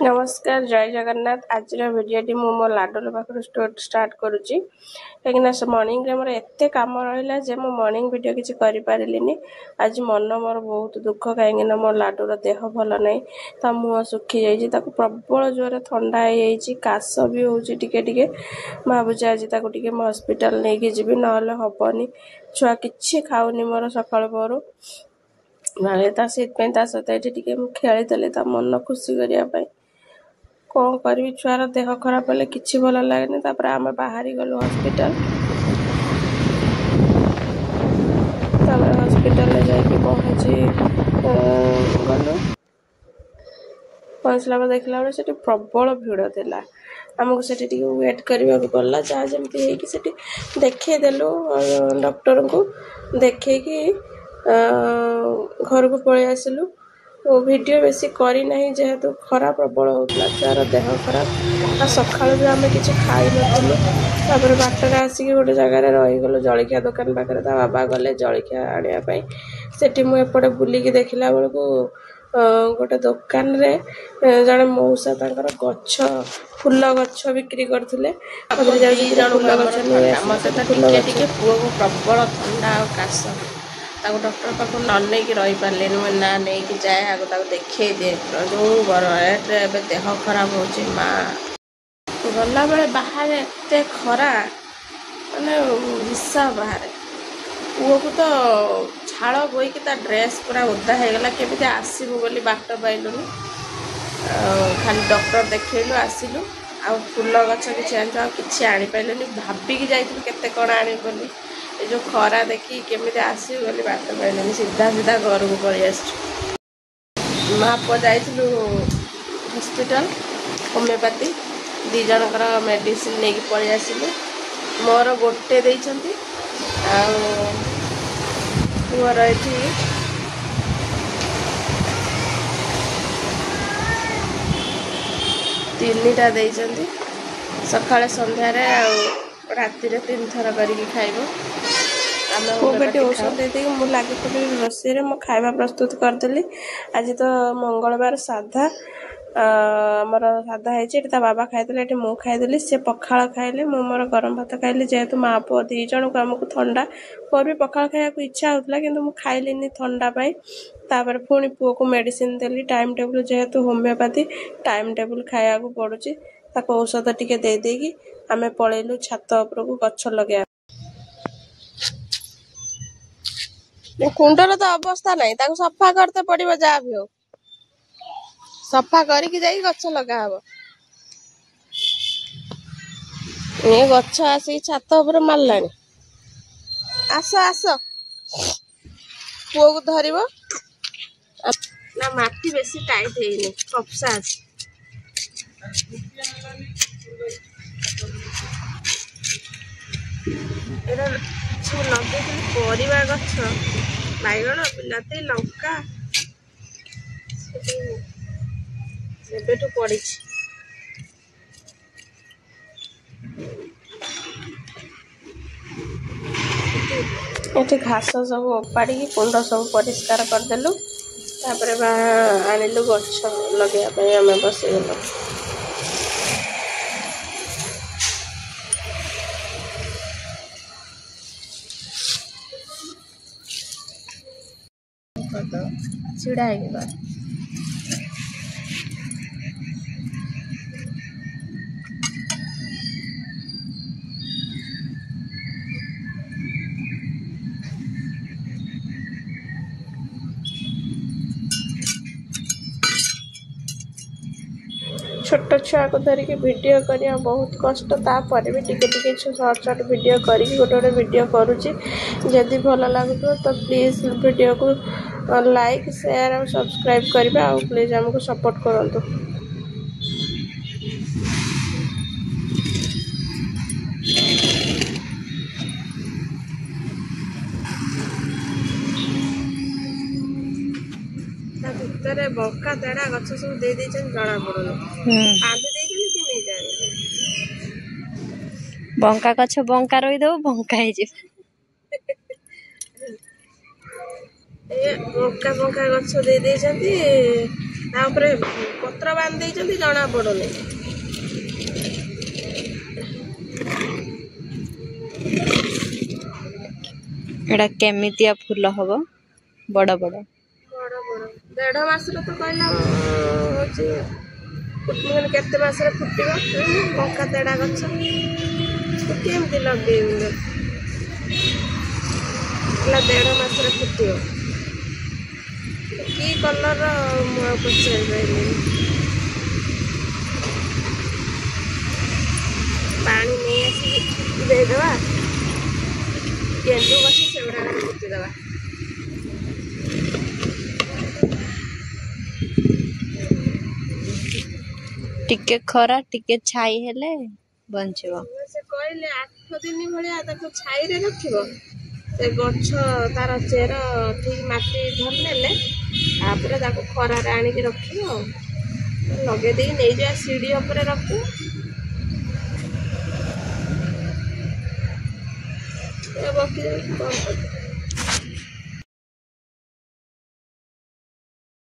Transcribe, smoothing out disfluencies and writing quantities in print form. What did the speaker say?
नमस्कार जय जगन्नाथ। आज भिडियोटी मो लाडोल पाखर स्टार्ट करुच्ची कहीं मॉर्निंग रे मोर एते काम रहा जे मो मॉर्निंग वीडियो किसी कर पारिनी। आज मन मोर बहुत दुख कहीं मो लाडूर देह भल नहीं, ता मुह सुखी जाइए, प्रबल जोर थंडा हो काश भी होके भावुचे आज हस्पिटाल नहीं कि जीवी ना हेनी। छुआ कि खाऊनी मोर सकाल पहरु सहित ये खेली मन खुशी करने कौन करी। छुआर देह खराब हेल्ले किसी भल लगे आम बाहरी गलु हस्पिटाल हस्पिटाल जाकि पहुँची गलु पहुँचला पर देखला बेले से प्रबल भिड़ थिला। आमको से वेट करने को पड़ा जहाँ जमी देखदेलु डॉक्टर को देखे घर को पलि आसिलु। वीडियो बेसी करना जेहेतु खरा प्रबल होता छुआर देह खराब आ सका भी आम कि खाई नथिलु। बाटर आसिक गोटे जगार रहीगलु जलखिया दुकान पाखे बाबा गले जलखिया आने से मुझे बुलिकी देखला बेलू गोटे दुकान रे जड़े मौसा गछ फूल गछ बिक्री करते फूल गछ पुओ को प्रबल थंडा और काश डॉक्टर पाक न नहीं रही पारे ना नहीं जाए आगे देखे दिए जो रेट्रे देह खराब हो गला बेले बाहर एत खरा माने हिस्सा बाहर पुओ को तो झाड़ बोईकि ड्रेस पूरा ओदा होगला केमी आसबू बोली बाट पाइलुनि। खाली डॉक्टर देखलु आसिलु आ फूल गछ कि आनीपारूनि भाविकी जाइलु केते कण आनी बोली जो खरा देखी केमी आसबू बोली बाट पाइलुनि सीधा सीधा घर को पलि आस। माँ पुआ जाइलु हस्पिटाल होमियोपैथी दी जनकर मेडिसिन नहीं पलि आसिलु। मोर गोटे देइछंती पुअर ये तीनटा देइछंती सकाळे संध्यारे राति 3 थर करके खाइबो। बेटी औषध दे लगी रोषे मो खाଇବା प्रस्तुत करदेली। आज तो मंगलवार साधा आमर साधा है बाबा खाई ये मु खाईदेली सी पखाड़ खाइले मु मोर गरम भात खाइली जेहेतु माँ पुओ दी जन को आमको थंडा मोर भी पखाड़ खाया इच्छा होता कि मुझे खाइलिनी थंडा पाई। तापर पुणी पुओ को मेडिसिन देली टाइम टेबल जेहेतु होमियोपैथी टाइम टेबल खाया पड़ुची औषध टिके दे देगी आमे पलैलु छात उपरको गछ लगे। कुंडर तो अवस्था नहीं सफा करते पड़ो जहाँ भी हो सफा करके जाई गछ लगा हबो। ये गछ आसी छात उपर मारलानी आस आस पुओ को धरिबो ना माटी बेसी टाइट हेइनी कपसा अछि। एरा सब लगे परिवा गछ बैगण बिलाती लंका एबेठू पड़ी ये घास सब ओपाड़ी कुंड सब परिष्कार करदेलु तापर आनिलु गछ लगे आम बसगलु। छिड़ा है छोट छुआ को धरिकी वीडियो करने बहुत कष्ट तापर भी टिके शॉर्ट शॉर्ट वीडियो करी गोटे वीडियो करुच्ची। जदि भल लगुव तो प्लीज वीडियो को लाइक शेयर और सब्सक्राइब करें और प्लीज हमको सपोर्ट करंतु। भितर बंका तेड़ा गछ सब दे जना पड़ुन बांधि देइछन कि नहीं जाए बंका गछ बंका रही दो बंका बंका बंका गछ दे ता ऊपर पत्र बांध देइछन्ती जणा पड़ुनी। एटा केमितिया फूल हबो बड़ बड़ बड़ बड़ 1.5 मास तो कहला होची फुटमुन केते मास रे फुटिबो लंका तेड़ा गछ केमती लगेइबो ला 1.5 मास रे फुटिबो की कलर मु पचार पाइली पानी नहीं आसी दे देवा गेंडू गछ सेवड़ा फुटी देवा। टिके खरा टिके छाई हेले बंचबो। से कहले 8 दिन भलिया ताको छाई रे रखिबो से गछ तार चेर ठीक माटी धर नेले तापर ताको खरा रे आनी के रखिबो लगे देई नै जा सीढ़ी ऊपर रखू ए बकी